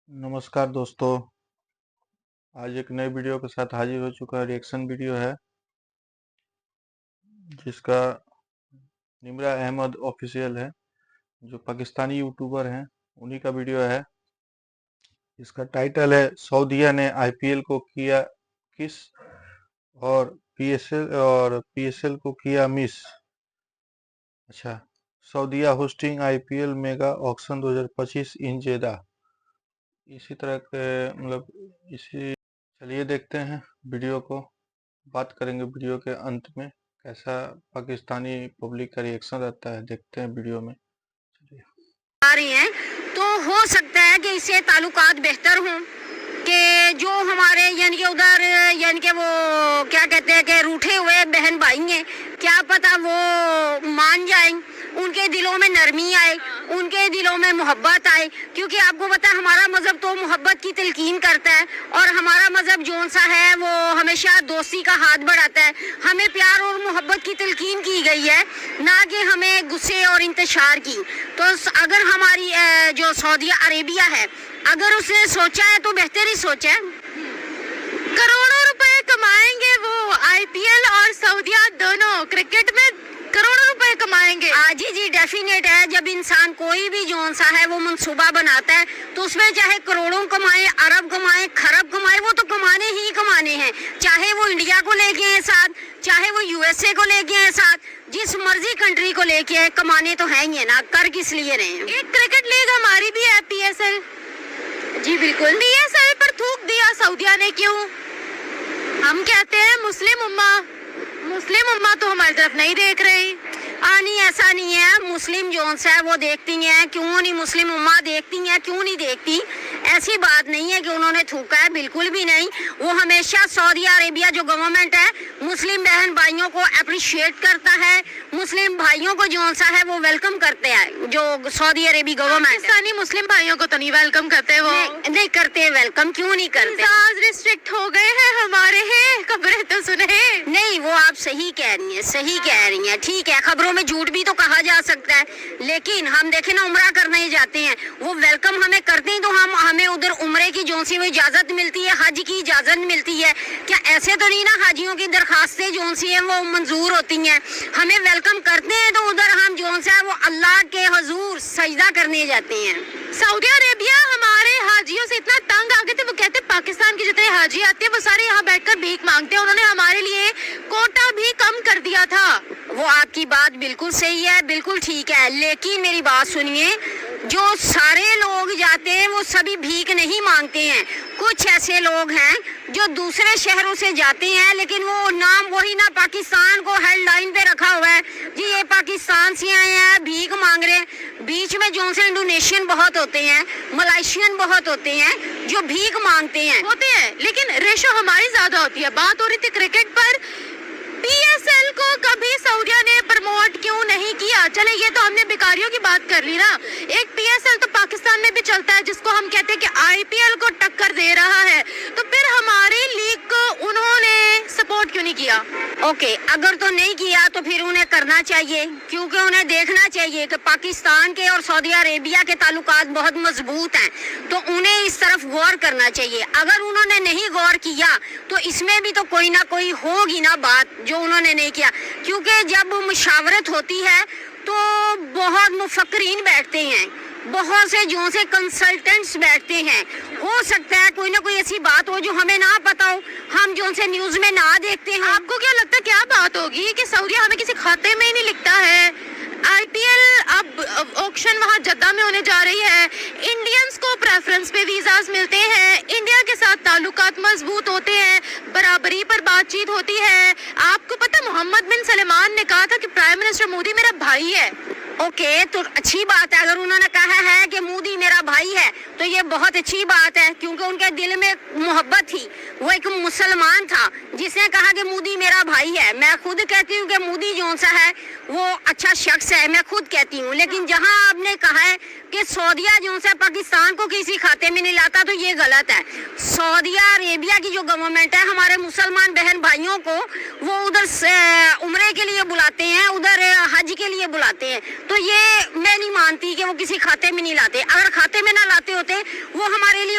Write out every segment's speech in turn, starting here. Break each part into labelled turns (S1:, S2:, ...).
S1: नमस्कार दोस्तों, आज एक नए वीडियो के साथ हाजिर हो चुका है। रिएक्शन वीडियो है जिसका निमरा अहमद ऑफिशियल है, जो पाकिस्तानी यूट्यूबर हैं, उन्हीं का वीडियो है। इसका टाइटल है सऊदीया ने आईपीएल को किया किस और पीएसएल को किया मिस। अच्छा, सऊदीया होस्टिंग आईपीएल मेगा ऑक्शन 2025 इन जेदा। इसी तरह के चलिए देखते हैं वीडियो को। बात करेंगे वीडियो के अंत में कैसा पाकिस्तानी पब्लिक का रिएक्शन रहता है। देखते हैं वीडियो में। चलिए
S2: आ रही हैं तो हो सकता है कि इससे ताल्लुकात बेहतर हों, कि जो हमारे यानी कि उधर यानी कि वो क्या कहते हैं कि रूठे हुए बहन भाई हैं, क्या पता वो मान जाएं, उनके दिलों में नरमी आए, उनके दिलों में मोहब्बत आए। क्योंकि आपको पता है हमारा मज़हब तो मोहब्बत की तलकीन करता है, और हमारा मज़हब जौन सा है वो हमेशा दोस्ती का हाथ बढ़ाता है। हमें प्यार और मोहब्बत की तलकीन की गई है, ना कि हमें गुस्से और इंतशार की। तो अगर हमारी जो सऊदी अरेबिया है, अगर उसने सोचा है तो बेहतर ही सोचा है।
S3: करोड़ों रुपए कमाएंगे वो, आईपीएल और सऊदीया दोनों क्रिकेट में करोड़ों रुपए कमाएंगे।
S2: जी डेफिनेट है। जब इंसान कोई भी जौन सा है वो मंसूबा बनाता है तो उसमें चाहे करोड़ों कमाए, अरब कमाए, खरब कमाए, वो तो कमाने ही कमाने हैं। चाहे वो इंडिया को लेके आए साथ, चाहे वो यूएसए को लेके आए साथ, जिस मर्जी कंट्री को लेके आए, कमाने तो है ही ना, कर किस लिए रहे हैं।
S3: एक क्रिकेट लीग हमारी भी है पीएसएल।
S2: जी बिल्कुल।
S3: पीएसएल पर थूक दिया सऊदीया ने, क्यों? हम कहते हैं मुस्लिम उम्मा तो हमारी तरफ नहीं देख रही।
S2: नहीं, ऐसा नहीं है। मुस्लिम जौन सा है वो देखती हैं, क्यों नहीं? मुस्लिम उम्मा देखती हैं, क्यों नहीं देखती? ऐसी बात नहीं है कि उन्होंने थूका है, बिल्कुल भी नहीं। वो हमेशा सऊदी अरेबिया जो गवर्नमेंट है मुस्लिम बहन भाइयों को अप्रिशिएट करता है, मुस्लिम भाइयों को जौन सा है वो वेलकम करते हैं। जो सऊदी अरेबी गवर्नमेंट
S3: पाकिस्तानी मुस्लिम भाइयों को तो नहीं वेलकम करते वो।
S2: नहीं करते वेलकम, क्यों नहीं करते?
S3: रिस्ट्रिक्ट हो गए हैं हमारे हैं, खबरें तो सुने
S2: नहीं। वो आप सही कह रही हैं, सही कह रही हैं। ठीक है, खबरों में झूठ भी तो कहा जा सकता है, लेकिन हम देखें ना, उम्रा करने जाते हैं, वो वेलकम हमें करते हैं तो हमें उधर उम्रे की जौन सी वो इजाजत मिलती है, हज की इजाजत मिलती है। क्या ऐसे तो नहीं ना हाजियों की दरखास्तें जौन सी हैं वो मंजूर होती हैं? हमें वेलकम करते हैं तो उधर हम जौन सा है वो अल्लाह के हुजूर सजदा करने जाते हैं।
S3: सऊदी अरेबिया हमारे हाजियों से इतना तंग आ गए थे, वो कहते पाकिस्तान के जितने हाजी आते हैं वो सारे यहाँ बैठकर भीख मांगते हैं। उन्होंने हमारे लिए कोटा भी कम कर दिया था।
S2: वो आपकी बात बिल्कुल सही है, बिल्कुल ठीक है, लेकिन मेरी बात सुनिए, जो सारे लोग जाते हैं वो सभी भीख नहीं मांगते हैं। कुछ ऐसे लोग हैं जो दूसरे शहरों से जाते हैं, लेकिन वो नाम वही ना पाकिस्तान को हेडलाइन पे रखा हुआ है, जी ये पाकिस्तान से आए हैं, भीख मांग रहे हैं। बीच में जो से इंडोनेशियन बहुत होते हैं, मलेशियन बहुत होते हैं जो भीख मांगते हैं।
S3: होते हैं, लेकिन रेशो हमारी ज्यादा होती है। बात हो रही थी क्रिकेट पर, पीएसएल को कभी सऊदीया ने प्रमोट क्यों नहीं किया? चले, ये तो हमने भिखारियों की बात कर ली ना। एक पीएसएल तो पाकिस्तान में भी चलता है, जिसको हम कहते हैं कि आईपीएल को टक्कर दे रहा है, तो फिर हमारी लीग को उन्होंने सपोर्ट क्यों नहीं किया?
S2: ओके, अगर तो नहीं किया तो फिर उन्हें करना चाहिए, क्योंकि उन्हें देखना चाहिए कि पाकिस्तान के और सऊदी अरेबिया के ताल्लुकात बहुत मजबूत हैं, तो उन्हें इस तरफ गौर करना चाहिए। अगर उन्होंने नहीं गौर किया तो इसमें भी तो कोई ना कोई होगी ना बात जो उन्होंने नहीं किया। क्योंकि जब मुशावरत होती है तो बहुत मुफक्किरीन बैठते हैं, बहुत से जो से कंसल्टेंट्स बैठते हैं। हो सकता है कोई ना कोई ऐसी बात हो जो हमें ना पता हो, हम जो से न्यूज़ में ना देखते हैं।
S3: आपको क्या लगता है क्या बात होगी कि सऊदीया हमें किसी खाते में ही नहीं लिखता है? आईपीएल अब ऑक्शन वहाँ जद्दा में होने जा रही है, इंडियंस को प्रेफरेंस पे वीजास मिलते हैं, इंडिया के साथ ताल्लुकात मजबूत होते हैं, बराबरी पर बातचीत होती है। आपको पता मोहम्मद बिन सलमान ने कहा था कि प्राइम मिनिस्टर मोदी मेरा भाई है।
S2: ओके, तो अच्छी बात है। अगर उन्होंने कहा है कि मोदी मेरा भाई है तो ये बहुत अच्छी बात है, क्योंकि उनके दिल में मोहब्बत थी। वो एक मुसलमान था जिसने कहा कि मोदी मेरा भाई है। मैं खुद कहती हूँ कि मोदी जो सा है वो अच्छा शख्स है, मैं खुद कहती हूँ। लेकिन जहाँ आपने कहा है कि सऊदीया जो सा पाकिस्तान को किसी खाते में नहीं लाता, तो ये गलत है। सऊदी अरेबिया की जो गवर्नमेंट है हमारे मुसलमान बहन भाइयों को वो उधर उम्रे के लिए बुलाते हैं, उधर हज के लिए बुलाते हैं, तो ये मैं नहीं मानती कि वो किसी खाते में नहीं लाते। अगर खाते में ना लाते होते वो हमारे लिए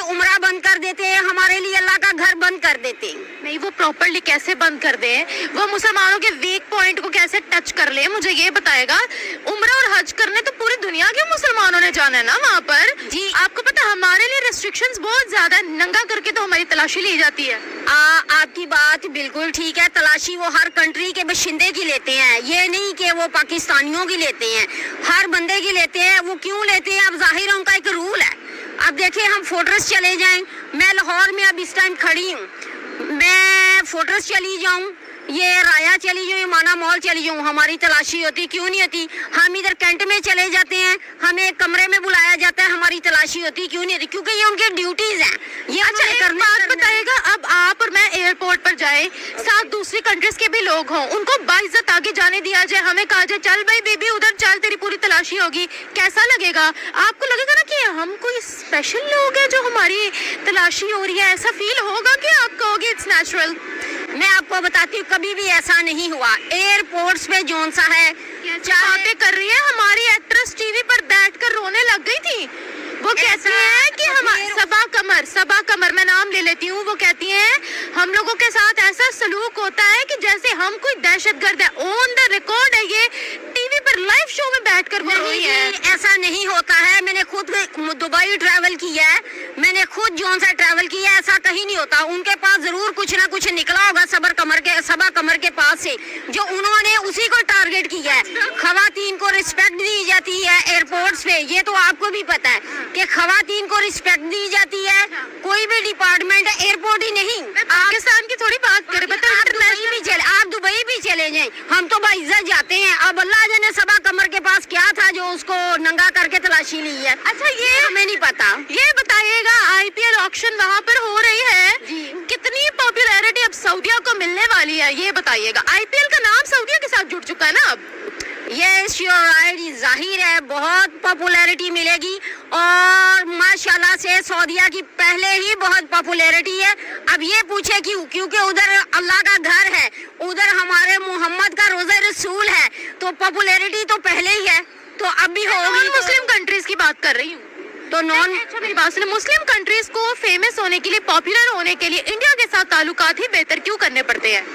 S2: हमारे लिए अल्लाह का घर बंद कर देते।
S3: नहीं, वो प्रॉपरली कैसे बंद कर दे, वो मुसलमानों के वीक पॉइंट को कैसे टच कर ले, मुझे ये बताएगा। उम्रा और हज करने तो पूरी दुनिया के मुसलमानों ने जाना है ना वहाँ पर।
S2: जी।
S3: आपको पता है हमारे लिए रेस्ट्रिक्शंस बहुत ज्यादा है, नंगा करके तो हमारी तलाशी ली जाती है।
S2: आपकी बात बिल्कुल ठीक है, तलाशी वो हर कंट्री के बशिंदे की लेते हैं, ये नहीं कि वो पाकिस्तानियों की लेते हैं, हर बंदे की लेते हैं। वो क्यों लेते हैं, अब जाहिर है उनका एक रूल है। अब देखिए हम फोर्ट्रेस चले जाएं, मैं लाहौर में अब इस टाइम खड़ी हूँ, मैं फोर्ट्रेस चली जाऊँ, ये राया चली जाऊँ, माना मॉल चली जाऊँ, हमारी तलाशी होती, क्यों नहीं होती? हम इधर कैंट में चले जाते हैं, हमें कमरे में बुलाया जाता है, हमारी तलाशी होती, क्यों नहीं होती? क्योंकि ये उनकी ड्यूटीज हैं। ये
S3: अच्छा, एक बात बताएगा, अब आप और मैं एयरपोर्ट पर जाए, साथ दूसरी कंट्रीज के भी लोग हों, उनको बाइज्जत आगे जाने दिया जाए, हमें कहा जाए चल भाई बेबी उधर चल, तेरी पूरी तलाशी होगी, कैसा लगेगा? आपको लगेगा ना कि हम कोई स्पेशल लोग हैं जो हमारी तलाशी हो रही है, ऐसा फील होगा कि आप कहोगे इट्स नेचुरल?
S2: मैं आपको बताती हूँ, कभी भी ऐसा नहीं हुआ। एयरपोर्ट्स पे जौन सा है,
S3: बातें कर रही है, हमारी एक्ट्रेस टीवी पर बैठकर रोने लग गई थी। वो कहती है कि हम सबा कमर मैं नाम ले लेती हूँ, वो कहती हैं हम लोगों के साथ ऐसा सलूक होता है कि जैसे हम कोई दहशतगर्द है। ऑन द रिकॉर्ड है ये, टीवी पर लाइव शो में बैठकर वो रोई है।
S2: ऐसा नहीं होता है, मैंने खुद दुबई ट्रैवल किया है, मैंने खुद जौन सा ट्रैवल किया है, ऐसा कहीं नहीं होता। उनके पास जरूर कुछ ना कुछ निकला होगा सबा कमर के पास से, जो उन्होंने उसी को टारगेट किया है। खवातीन को रिस्पेक्ट दी जाती है एयरपोर्ट्स पे, ये तो आपको भी पता है कि खवातीन को रिस्पेक्ट दी जाती है। कोई भी डिपार्टमेंट एयरपोर्ट ही नहीं,
S3: पाकिस्तान की थोड़ी बात करें,
S2: आप दुबई भी चले जाएं, हम तो बाइज्जत जाते हैं। अब अल्लाह जाने सबा कमर के पास क्या था जो उसको नंगा करके तलाशी ली है।
S3: अच्छा, ये
S2: हमें नहीं पता।
S3: ये बताइएगा, आईपीएल ऑक्शन वहाँ पर हो रही है, कितनी पॉपुलैरिटी अब सऊदिया को मिलने वाली है, ये बताइएगा। आईपीएल का नाम सऊदिया के साथ जुड़ चुका है ना अब।
S2: यस यू आर राइट, जाहिर है बहुत पॉपुलैरिटी मिलेगी, और माशाल्लाह से सऊदिया की पहले ही बहुत पॉपुलैरिटी है। अब ये पूछे क्योंकि उधर अल्लाह का घर है, उधर हमारे मोहम्मद का रोज़ा रसूल है, तो पॉपुलैरिटी तो पहले ही है, तो अब भी होगी।
S3: मुस्लिम कंट्रीज की बात कर रही हूँ,
S2: तो
S3: मेरी बात सुनिए, मुस्लिम कंट्रीज को फेमस होने के लिए, पॉपुलर होने के लिए इंडिया के साथ ताल्लुकात ही बेहतर क्यों करने पड़ते हैं?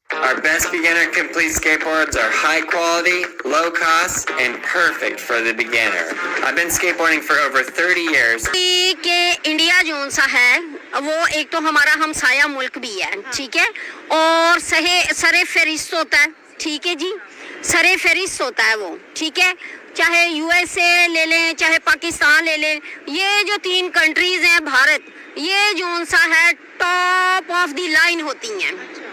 S4: Our best beginner complete skateboards are high quality, low cost, and perfect for the beginner. I've been skateboarding for over 30 years.
S2: कि इंडिया जोन सा है वो एक तो हमारा हमसाया मुल्क भी है, ठीक है, और सरे फहरिस्त होता है, ठीक है जी, सरे फहरिस्त होता है वो, ठीक है, चाहे यूएसए ले लें, चाहे पाकिस्तान ले लें, ये जो 3 कंट्रीज हैं भारत, ये जोन सा है टॉप ऑफ द लाइन होती हैं।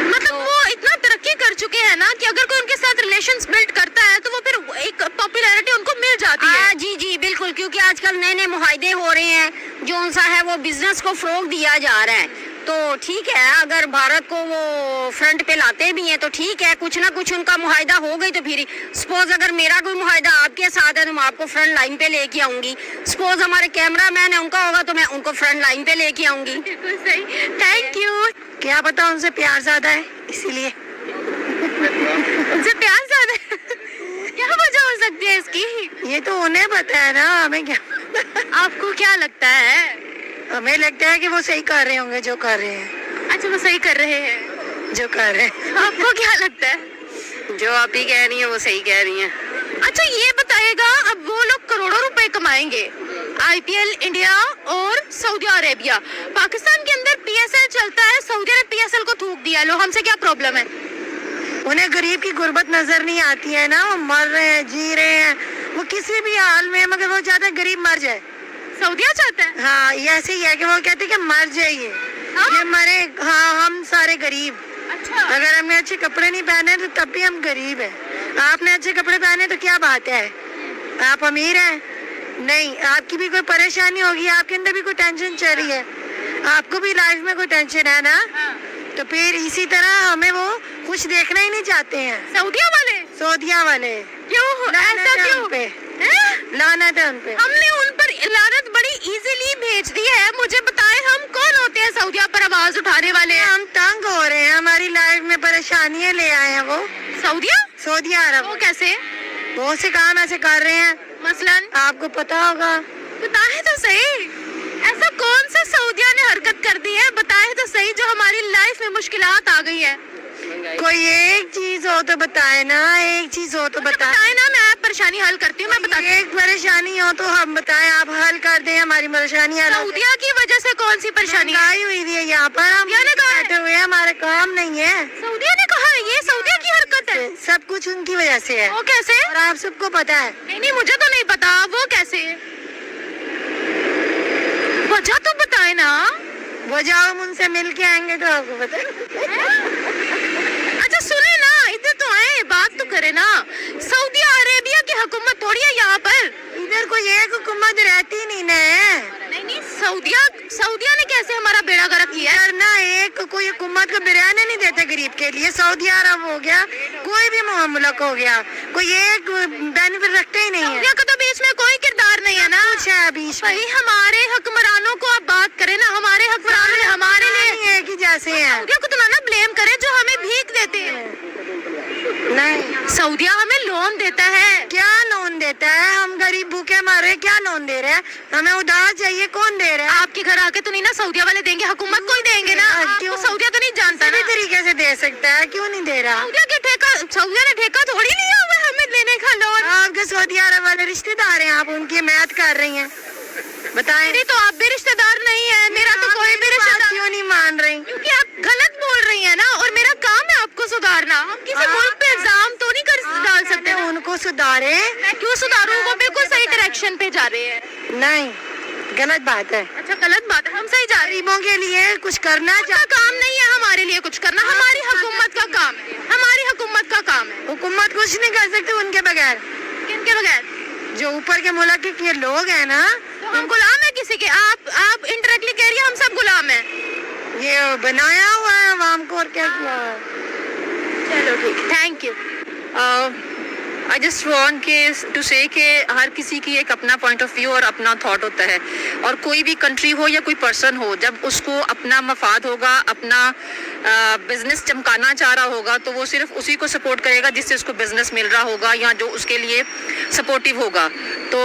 S3: मतलब वो इतना तरक्की कर चुके हैं ना कि अगर कोई उनके साथ रिलेशंस बिल्ड करता है तो वो फिर एक पॉपुलैरिटी उनको मिल जाती है।
S2: जी जी बिल्कुल, क्योंकि आजकल नए नए मुआहदे हो रहे हैं, जो सा है वो बिजनेस को फरोग दिया जा रहा है, तो ठीक है, अगर भारत को वो फ्रंट पे लाते भी हैं तो ठीक है, कुछ ना कुछ उनका मुआहदा हो गई तो फिर सपोज अगर मेरा कोई मुआहदा आपके साथ है तो मैं आपको फ्रंट लाइन पे लेके आऊंगी, सपोज हमारे कैमरा मैन है उनका होगा तो मैं उनको फ्रंट लाइन पे लेके आऊंगी।
S3: बिल्कुल सही, थैंक यू।
S2: क्या पता उनसे प्यार ज्यादा है इसीलिए।
S3: उनसे प्यार ज्यादा है? क्या वजह हो सकती है इसकी?
S2: ये तो उन्हें पता है ना, हमें क्या।
S3: आपको क्या लगता है?
S2: हमें लगता है कि वो सही कर रहे होंगे जो कर रहे हैं।
S3: अच्छा, वो सही कर रहे हैं
S2: जो कर रहे हैं।
S3: आपको क्या लगता है?
S2: जो आप ही कह रही हैं वो सही कह रही हैं।
S3: अच्छा, ये बताइएगा, अब वो लोग करोड़ों रुपए कमाएंगे, आईपीएल इंडिया और सऊदी अरेबिया, पाकिस्तान के अंदर पीएसएल चलता है, सऊदी ने पीएसएल को थूक दिया, लो हमसे क्या प्रॉब्लम है?
S2: उन्हें गरीब की गुर्बत नजर नहीं आती है ना, वो मर रहे हैं, जी रहे हैं, वो किसी भी हाल में, मगर वो चाहते हैं गरीब मर जाए।
S3: सऊदिया चाहता है?
S2: हाँ, ये ऐसे ही है कि वो कहते हैं कि मर जाइए, ये मरे, हाँ हम सारे गरीब।
S3: अच्छा,
S2: अगर हमने अच्छे कपड़े नहीं पहने तो तब भी हम गरीब हैं। आपने अच्छे कपड़े पहने तो क्या बात है, आप अमीर हैं? नहीं, आपकी भी कोई परेशानी होगी, आपके अंदर भी कोई टेंशन चल रही है, आपको भी लाइफ में कोई टेंशन है ना, तो फिर इसी तरह हमें वो कुछ देखना ही नहीं चाहते हैं। सऊदिया वाले
S3: क्यों ऐसा क्यों?
S2: लानत है उन पे।
S3: हमने उन पर लानत बड़ी इजीली भेज दी है, मुझे बताएं हम कौन होते हैं सऊदिया पर आवाज उठाने वाले?
S2: हम तंग हो रहे हैं, हमारी लाइफ में परेशानियां ले आए हैं वो। सऊदी अरब।
S3: वो कैसे?
S2: बहुत से काम ऐसे कर रहे हैं,
S3: मसलन
S2: आपको पता होगा।
S3: बताएं तो सही, ऐसा कौन सा सऊदिया ने हरकत कर दी है, बताए तो सही, जो हमारी लाइफ में मुश्किलात आ गई है।
S2: कोई एक चीज हो तो बताए ना, एक चीज हो तो बताए।
S3: बताए ना, मैं परेशानी हल करती हूँ, मैं बताती हूँ।
S2: एक परेशानी हो तो हम बताएं, आप हल कर दें हमारी परेशानी।
S3: सऊदिया की वजह से कौन सी परेशानी है?
S2: महंगाई हुई है यहाँ पर, हम
S3: सऊदिया ने कहा है।
S2: बैठे हुए हैं, हमारे काम नहीं है।
S3: सऊदिया ने कहा है, ये सऊदिया की हरकत है।
S2: सब कुछ उनकी वजह से है
S3: वो कैसे?
S2: और आप सबको पता है।
S3: नहीं नहीं, मुझे तो नहीं पता, वो कैसे? वजह तो बताए ना।
S2: वो जाओ, हम उनसे मिल के आएंगे तो आपको पता
S3: अच्छा सुने ना, इधर तो आए, बात तो करे ना। सऊदी अरेबिया की हुकूमत थोड़ी है यहाँ पर।
S2: इधर कोई एक हुकूमत रहती नहीं ना है।
S3: नहीं नहीं, सऊदिया ने कैसे हमारा बेड़ा गर्क किया है?
S2: यार ना, एक कोई हुकूमत को बिरयानी नहीं देते गरीब के लिए। सऊदी अरब हो गया, कोई भी मुल्क हो गया, कोई एक बेनिफिट रखते ही नहीं है।
S3: सऊदिया का तो बीच में कोई किरदार नहीं है ना।
S2: कुछ है बीच में।
S3: भाई हमारे हुक्मरानों को आप बात करें ना, हमारे हुक्मरान ने हमारे लिए
S2: एक ही जैसे हैं।
S3: सऊदिया को तो ना ब्लेम करे जो हमें भीख देते हैं।
S2: नहीं,
S3: सऊदिया हमें लोन देता है।
S2: क्या लोन देता है? हम गरीब भूखे मारे क्या लोन दे रहे हैं? हमें उधार चाहिए, कौन दे रहा है?
S3: आपके घर आके तो नहीं ना सऊदिया वाले देंगे, हुकूमत को ही देंगे ना।
S2: क्यों?
S3: आपको सऊदिया तो नहीं जानता ना।
S2: किसी तरीके से दे सकता है, क्यों नहीं दे रहा?
S3: सऊदिया ने ठेका थोड़ी लिया हुआ है हमें लेने का लोन।
S2: आपके सऊदी अरब वाले रिश्तेदार हैं, आप उनकी हिमायत कर रही हैं। बताएं।
S3: मेरी तो आप भी रिश्तेदार नहीं है, मेरा तो कोई भी रिश्तेदार।
S2: क्यों नहीं मान रही?
S3: क्योंकि आप गलत बोल रही है ना, और मेरा काम है आपको सुधारना। हम किसी मुल्क पे इल्जाम तो नहीं कर डाल सकते।
S2: उनको सुधारे।
S3: मैं क्यों सुधारूं? वो बिल्कुल सही डायरेक्शन पे जा रहे हैं।
S2: नहीं, गलत बात है।
S3: अच्छा गलत बात है, हम सही जा रहे हैं।
S2: गरीबों के लिए कुछ करना
S3: उनका काम नहीं है हमारे लिए कुछ करना, हमारी हुकूमत का काम है। हमारी हुकूमत का काम है।
S2: हुकूमत कुछ नहीं कर सकती उनके बगैर।
S3: किनके बगैर?
S2: जो ऊपर के मुल्क के लोग हैं ना,
S3: तो हम गुलाम है किसी के? आप इंटरेक्टली कह रही है हम सब गुलाम है।
S2: ये बनाया हुआ है आवाम को, और क्या किया है?
S3: चलो ठीक, thank you.
S5: I just want to say कि हर किसी की एक अपना पॉइंट ऑफ व्यू और अपना थॉट होता है, और कोई भी कंट्री हो या कोई पर्सन हो, जब उसको अपना मफाद होगा, अपना बिजनेस चमकाना चाह रहा होगा, तो वो सिर्फ उसी को सपोर्ट करेगा जिससे उसको बिजनेस मिल रहा होगा या जो उसके लिए सपोर्टिव होगा। तो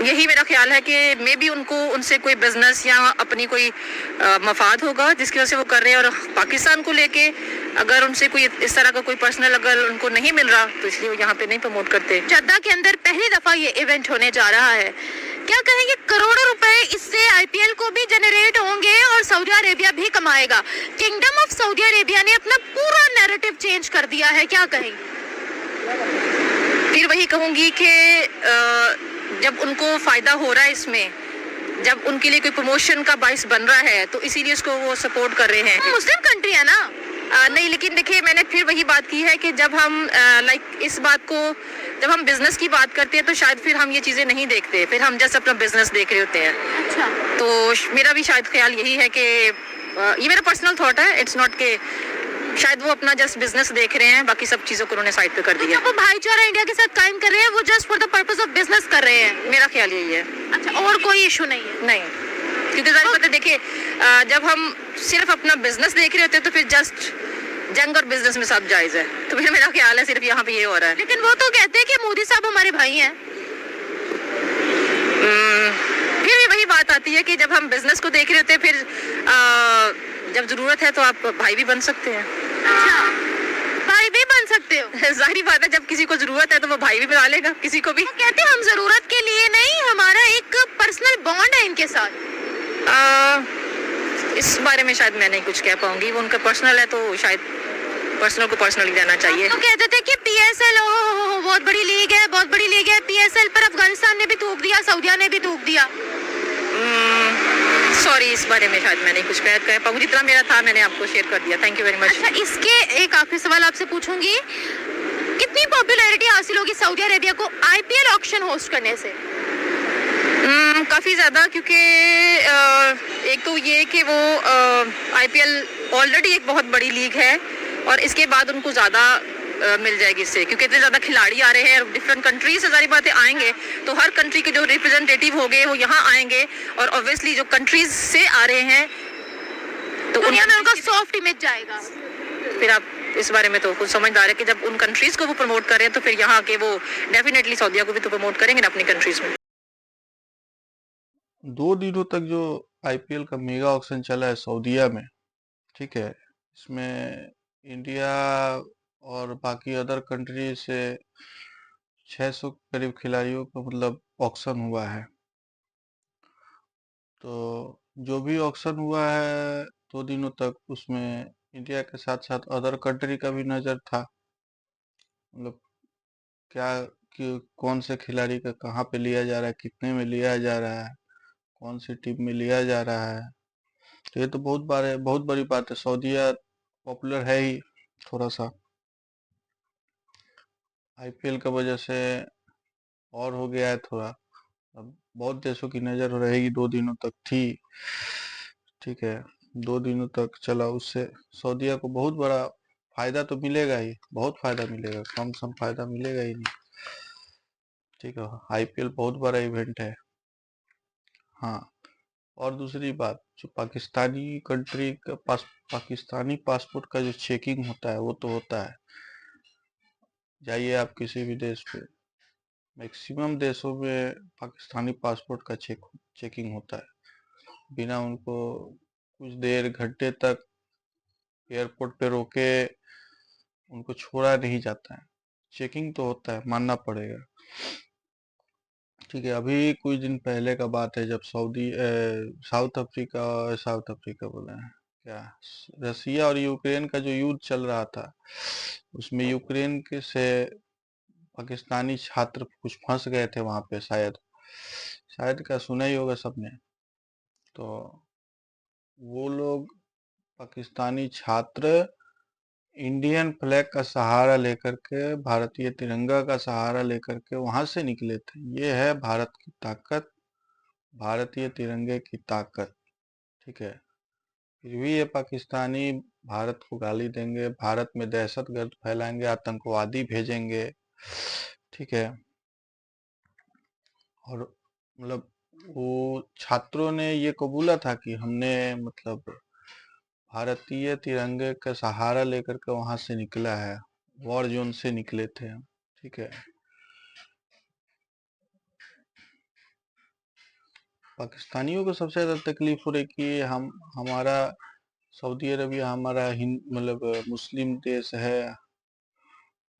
S5: यही मेरा ख्याल है कि मे बी उनको उनसे कोई बिजनेस या अपनी कोई मफाद होगा जिसकी वजह से वो कर रहे हैं, और पाकिस्तान को लेके अगर उनसे कोई इस तरह का कोई पर्सनल अगर उनको नहीं मिल रहा तो इसलिए वो यहाँ पे नहीं प्रमोट करते।
S3: जद्दा के अंदर पहली दफा ये इवेंट होने जा रहा है, क्या कहेंगे? करोड़ों रुपए इससे आईपीएल को भी जनरेट होंगे और सऊदी अरेबिया भी कमाएगा। किंगडम ऑफ सऊदी अरेबिया ने अपना पूरा नैरेटिव चेंज कर दिया है, क्या कहेंगे?
S5: फिर वही कहूँगी कि जब उनको फायदा हो रहा है इसमें, जब उनके लिए कोई प्रमोशन का बाइस बन रहा है, तो इसीलिए उसको वो सपोर्ट कर रहे हैं।
S3: मुस्लिम कंट्री है ना।
S5: नहीं, लेकिन देखिए मैंने फिर वही बात की है कि जब हम इस बात को, जब हम बिजनेस की बात करते हैं तो शायद फिर हम ये चीज़ें नहीं देखते, फिर हम जस्ट अपना बिजनेस देख रहे होते हैं।
S3: अच्छा,
S5: तो मेरा भी शायद ख्याल यही है कि ये मेरा पर्सनल थॉट है, इट्स नॉट कि शायद वो अपना जस्ट बिजनेस देख रहे हैं, बाकी सब चीज़ों को उन्होंने साइड पे कर दिया।
S3: वो भाईचारा इंडिया के साथ कायम कर रहे हैं, वो just for the purpose of business कर रहे हैं।
S5: मेरा ख्याल यही है।
S3: अच्छा, और कोई इशू नहीं है?
S5: नहीं, क्योंकि ज़ाहिर बात है, देखिए जब हम सिर्फ अपना बिजनेस देख रहे होते हैं तो फिर जस्ट जंग और बिजनेस में सब जायज़ है। तो फिर मेरा ख्याल है सिर्फ यहाँ पे ये हो रहा है।
S3: लेकिन वो तो कहते हैं कि मोदी साहब हमारे भाई हैं।
S5: फिर भी वही बात आती है कि जब हम बिजनेस को देख रहे होते हैं, फिर जब ज़रूरत है तो आप भाई भी बन सकते हैं।
S3: अच्छा, भाई भी बन सकते हो?
S5: जाहिर बात है, जब किसी को ज़रूरत है तो वो भाई भी बना लेगा किसी को भी।
S3: वो कहते हैं हम जरूरत के लिए नहीं, हमारा एक पर्सनल बॉन्ड है इनके साथ।
S5: इस बारे में शायद मैं नहीं कुछ कह पाऊंगी, वो उनका पर्सनल है तो शायद पर्सनल को पर्सनली रहना चाहिए।
S3: तो कहते थे कि पीएसएल बहुत बड़ी लीग है, बहुत बड़ी लीग है। पीएसएल पर अफगानिस्तान ने भी थूक दिया, सऊदिया ने भी थूक दिया।
S5: सॉरी, इस बारे में शायद मैं नहीं कुछ कह पाऊंगी, जितना मेरा था मैंने आपको शेयर कर दिया। Thank you very much.
S3: अच्छा, इसके एक आखिरी सवाल आपसे पूछूंगी, कितनी पॉपुलैरिटी हासिल होगी सऊदी अरेबिया को आईपीएल ऑक्शन होस्ट करने से?
S5: काफ़ी ज़्यादा, क्योंकि एक तो ये कि वो आईपीएल ऑलरेडी एक बहुत बड़ी लीग है, और इसके बाद उनको ज़्यादा मिल जाएगी इससे, क्योंकि इतने ज़्यादा खिलाड़ी आ रहे हैं डिफरेंट कंट्री से। सारी बातें आएंगे तो हर कंट्री के जो रिप्रेजेंटेटिव होंगे वो यहाँ आएंगे, और ऑब्वियसली जो कंट्रीज से आ रहे हैं तो
S3: दुनिया में उनका सॉफ्ट इमेज जाएगा।
S5: फिर आप इस बारे में तो कुछ समझदार है कि जब उन कंट्रीज को वो प्रमोट कर रहे हैं तो फिर यहाँ के वो डेफिनेटली सऊदिया को भी तो प्रमोट करेंगे ना अपनी कंट्रीज में।
S1: 2 दिनों तक जो आईपीएल का मेगा ऑक्शन चला है सऊदीया में, ठीक है, इसमें इंडिया और बाकी अदर कंट्री से 600 करीब खिलाड़ियों का मतलब ऑक्शन हुआ है। तो जो भी ऑक्शन हुआ है 2 दिनों तक, उसमें इंडिया के साथ साथ अदर कंट्री का भी नज़र था, मतलब क्या कि कौन से खिलाड़ी का कहाँ पे लिया जा रहा है, कितने में लिया जा रहा है, कौन सी टीम में लिया जा रहा है। तो ये तो बहुत बड़ी बात है। सऊदीया पॉपुलर है ही थोड़ा सा, आईपीएल की वजह से और हो गया है थोड़ा। अब बहुत देशों की नज़र रहेगी, 2 दिनों तक थी, ठीक है, 2 दिनों तक चला। उससे सऊदीया को बहुत बड़ा फायदा तो मिलेगा ही, बहुत फायदा मिलेगा, कम सम फायदा मिलेगा ही नहीं, ठीक है। आईपीएल बहुत बड़ा इवेंट है। हाँ, और दूसरी बात, जो पाकिस्तानी कंट्री का पाकिस्तानी पासपोर्ट का जो चेकिंग होता है वो तो होता है। जाइए आप किसी भी देश पे, मैक्सिमम देशों में पाकिस्तानी पासपोर्ट का चेकिंग होता है। बिना उनको कुछ देर घंटे तक एयरपोर्ट पे रोके उनको छोड़ा नहीं जाता है। चेकिंग तो होता है, मानना पड़ेगा, ठीक है। अभी कुछ दिन पहले का बात है, जब साउथ अफ्रीका बोले हैं क्या, रसिया और यूक्रेन का जो युद्ध चल रहा था, उसमें यूक्रेन के से पाकिस्तानी छात्र कुछ फंस गए थे वहां पे, शायद का सुना ही होगा सबने। तो वो लोग पाकिस्तानी छात्र इंडियन फ्लैग का सहारा लेकर के, भारतीय तिरंगा का सहारा लेकर के वहां से निकले थे। ये है भारत की ताकत, भारतीय तिरंगे की ताकत, ठीक है। फिर भी ये पाकिस्तानी भारत को गाली देंगे, भारत में दहशतगर्द फैलाएंगे, आतंकवादी भेजेंगे, ठीक है। और मतलब वो छात्रों ने ये कबूला था कि हमने मतलब भारतीय तिरंगे का सहारा लेकर के वहां से निकला है, वॉर जोन से निकले थे हम, ठीक है। पाकिस्तानियों को सबसे ज्यादा तकलीफ हो रही कि हमारा सऊदी अरबिया हमारा मतलब मुस्लिम देश है,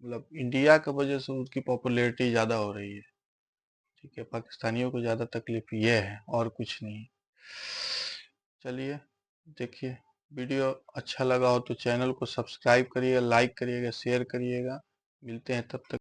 S1: मतलब इंडिया की वजह से उसकी पॉपुलैरिटी ज़्यादा हो रही है, ठीक है। पाकिस्तानियों को ज़्यादा तकलीफ ये है और कुछ नहीं। चलिए देखिए, वीडियो अच्छा लगा हो तो चैनल को सब्सक्राइब करिएगा, लाइक करिएगा, शेयर करिएगा। मिलते हैं तब तक।